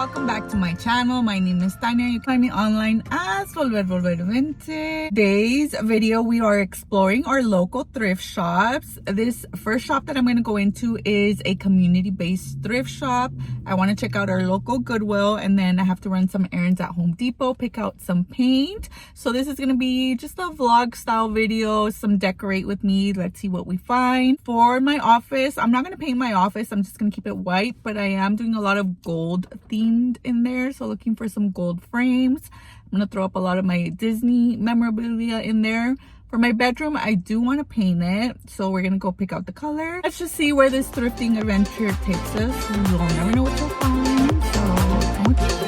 welcome back to my channel. My name is Tania. You can find me online as VolverVintage. Today's video, we are exploring our local thrift shops. This first shop that I'm going to go into is a community-based thrift shop. I want to check out our local Goodwill, and then I have to run some errands at Home Depot, pick out some paint. So this is going to be just a vlog style video, some decorate with me. Let's see what we find. For my office, I'm not going to paint my office. I'm just going to keep it white, but I am doing a lot of gold themed in there, so looking for some gold frames. I'm gonna throw up a lot of my Disney memorabilia in there. For my bedroom, I do want to paint it, so we're gonna go pick out the color. Let's just see where this thrifting adventure takes us. You'll never know what you'll find, so come with me.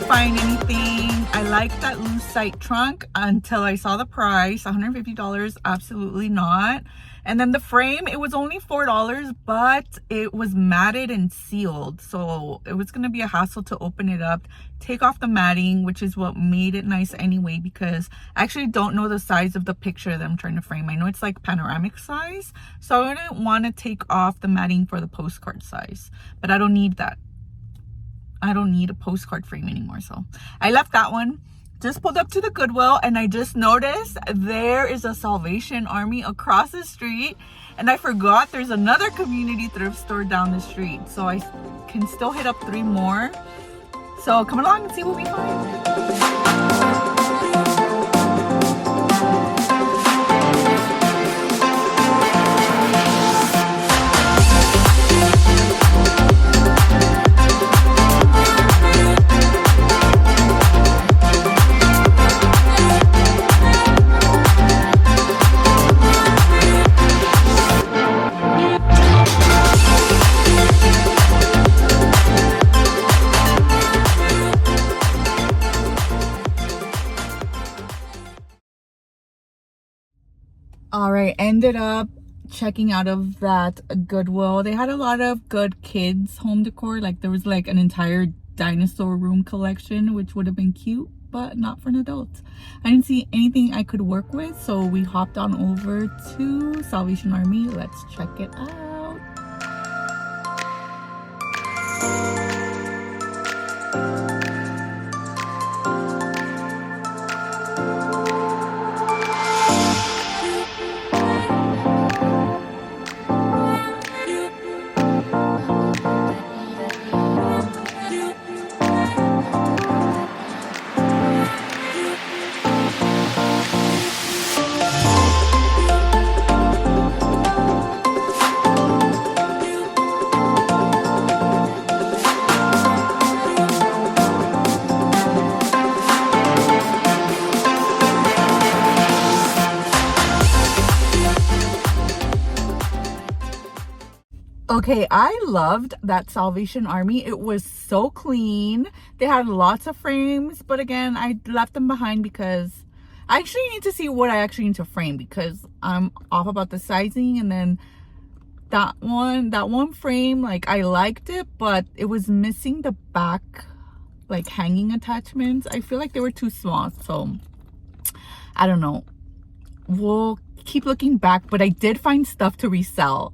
Find anything. I like that loose site trunk until I saw the price, $150. Absolutely not. And then the frame, it was only $4, but it was matted and sealed, so it was going to be a hassle to open it up, take off the matting, which is what made it nice anyway, because I actually don't know the size of the picture that I'm trying to frame. I know it's like panoramic size, so I didn't want to take off the matting for the postcard size, but I don't need that. I don't need a postcard frame anymore, so I left that one. Just pulled up to the Goodwill, and I just noticed there is a Salvation Army across the street, and I forgot there's another community thrift store down the street, so I can still hit up 3 more. So come along and see what we find. All right, ended up checking out of that Goodwill. They had a lot of good kids home decor. Like there was like an entire dinosaur room collection, which would have been cute, but not for an adult. I didn't see anything I could work with, so we hopped on over to Salvation Army. Let's check it out. Okay, I loved that Salvation Army. It was so clean. They had lots of frames, but again, I left them behind because I actually need to see what I actually need to frame, because I'm off about the sizing. And then that one frame, like I liked it, but it was missing the back like hanging attachments. I feel like they were too small, so I don't know. We'll keep looking back, but I did find stuff to resell.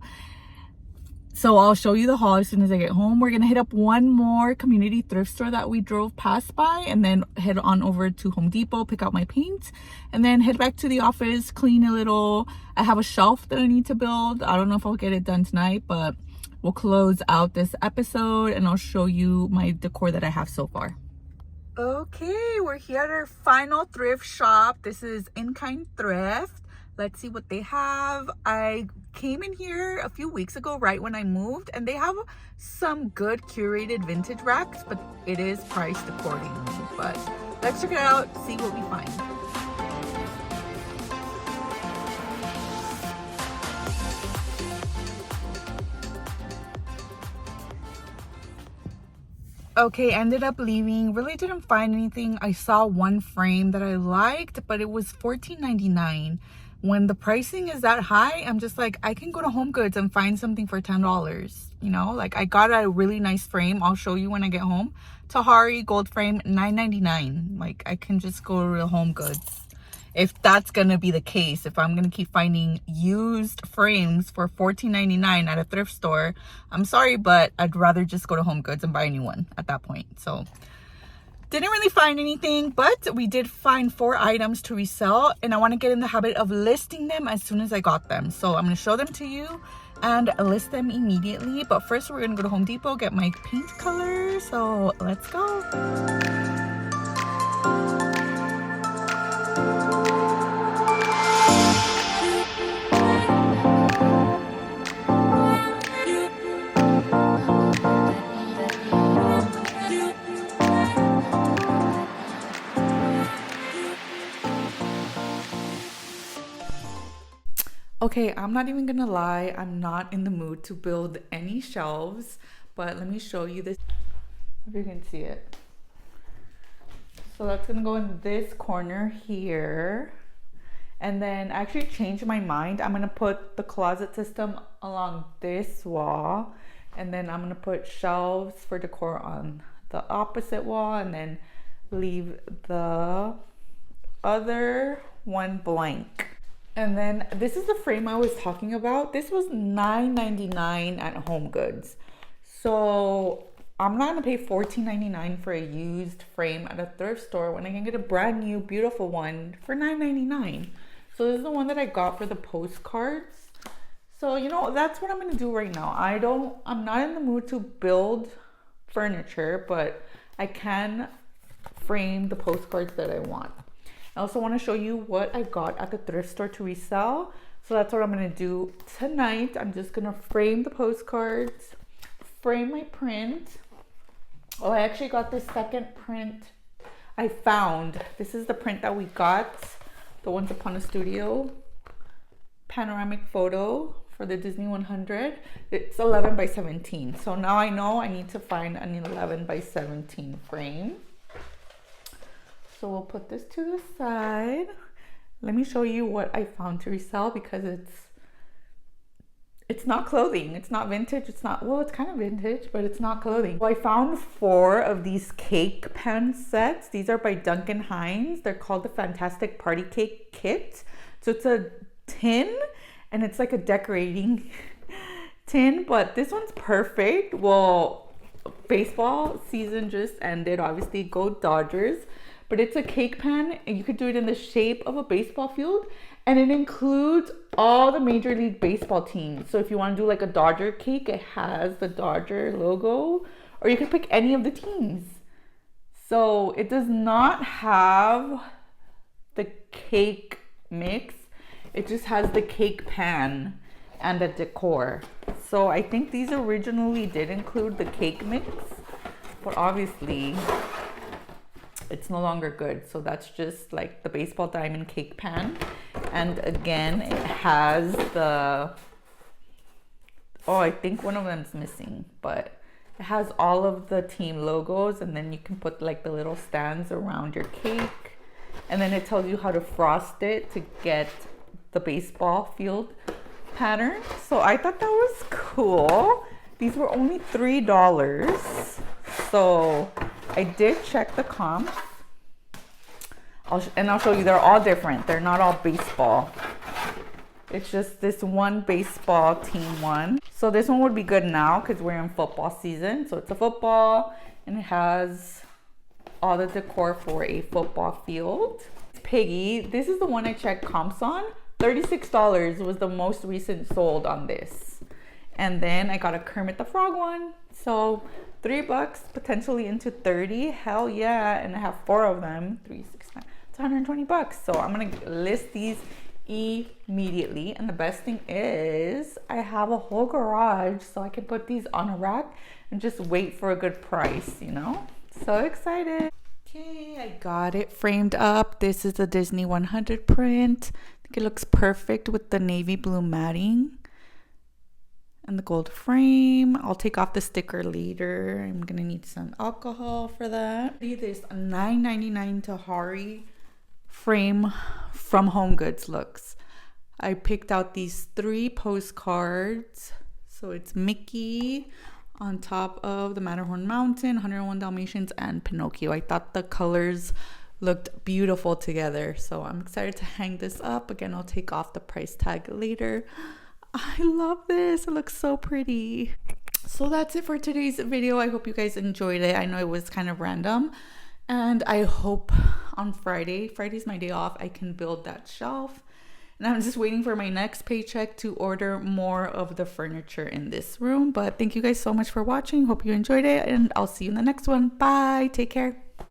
So I'll show you the haul as soon as I get home. We're going to hit up one more community thrift store that we drove past by, and then head on over to Home Depot, pick out my paint, and then head back to the office, clean a little. I have a shelf that I need to build. I don't know if I'll get it done tonight, but we'll close out this episode and I'll show you my decor that I have so far. Okay, we're here at our final thrift shop. This is In Kind Thrift. Let's see what they have. I came in here a few weeks ago, right when I moved, and they have some good curated vintage racks, but it is priced accordingly. But let's check it out, see what we find. Okay, ended up leaving. Really didn't find anything. I saw one frame that I liked, but it was $14.99. when the pricing is that high, I'm just like, I can go to Home Goods and find something for $10, you know? Like, I got a really nice frame. I'll show you when I get home. Tahari gold frame, $9.99. Like, I can just go to Home Goods. If that's gonna be the case, if I'm gonna keep finding used frames for $14.99 at a thrift store, I'm sorry, but I'd rather just go to Home Goods and buy a new one at that point. So didn't really find anything, but we did find 4 items to resell, and I want to get in the habit of listing them as soon as I got them. So I'm going to show them to you and list them immediately. But first, we're going to go to Home Depot, get my paint color. So let's go. Okay, I'm not even gonna lie, I'm not in the mood to build any shelves, but let me show you this, if you can see it. So that's gonna go in this corner here. And then I actually changed my mind. I'm gonna put the closet system along this wall, and then I'm gonna put shelves for decor on the opposite wall, and then leave the other one blank. And then this is the frame I was talking about. This was $9.99 at Home Goods. So I'm not gonna pay $14.99 for a used frame at a thrift store when I can get a brand new beautiful one for $9.99. So this is the one that I got for the postcards. So, you know, that's what I'm gonna do right now. I'm not in the mood to build furniture, but I can frame the postcards that I want. I also want to show you what I got at the thrift store to resell. So that's what I'm going to do tonight. I'm just going to frame the postcards, frame my print. Oh, I actually got this second print I found. This is the print that we got, the Once Upon a Studio panoramic photo for the Disney 100. It's 11 by 17. So now I know I need to find an 11 by 17 frame. So we'll put this to the side. Let me show you what I found to resell, because it's not clothing. It's not vintage. It's not, well, it's kind of vintage, but it's not clothing. So I found 4 of these cake pan sets. These are by Duncan Hines. They're called the Fantastic Party Cake Kit. So it's a tin, and it's like a decorating tin, but this one's perfect. Well, baseball season just ended. Obviously, go Dodgers. But it's a cake pan, and you could do it in the shape of a baseball field, and it includes all the Major League Baseball teams. So if you want to do like a Dodger cake, it has the Dodger logo, or you could pick any of the teams. So it does not have the cake mix, it just has the cake pan and the decor. So I think these originally did include the cake mix, but obviously it's no longer good. So that's just like the baseball diamond cake pan. And again, it has the, oh, I think one of them's missing, but it has all of the team logos, and then you can put like the little stands around your cake. And then it tells you how to frost it to get the baseball field pattern. So I thought that was cool. These were only $3. So I did check the comps. I'll show you, they're all different. They're not all baseball. It's just this one baseball team one. So this one would be good now because we're in football season. So it's a football, and it has all the decor for a football field. It's Piggy. This is the one I checked comps on. $36 was the most recent sold on this. And then I got a Kermit the Frog one. So $3, potentially into 30. Hell yeah. And I have 4 of them. 3, 6, 9. It's $120. So I'm going to list these immediately. And the best thing is I have a whole garage, so I can put these on a rack and just wait for a good price, you know? So excited. Okay, I got it framed up. This is the Disney 100 print. I think it looks perfect with the navy blue matting and the gold frame. I'll take off the sticker later. I'm gonna need some alcohol for that. This $9.99 Tahari frame from Home Goods looks I picked out these 3 postcards. So it's Mickey on top of the Matterhorn Mountain, 101 Dalmatians, and Pinocchio. I thought the colors looked beautiful together. So I'm excited to hang this up. Again, I'll take off the price tag later. I love this. It looks so pretty. So that's it for today's video. I hope you guys enjoyed it. I know it was kind of random. And I hope on Friday's my day off, I can build that shelf. And I'm just waiting for my next paycheck to order more of the furniture in this room. But thank you guys so much for watching. Hope you enjoyed it. And I'll see you in the next one. Bye. Take care.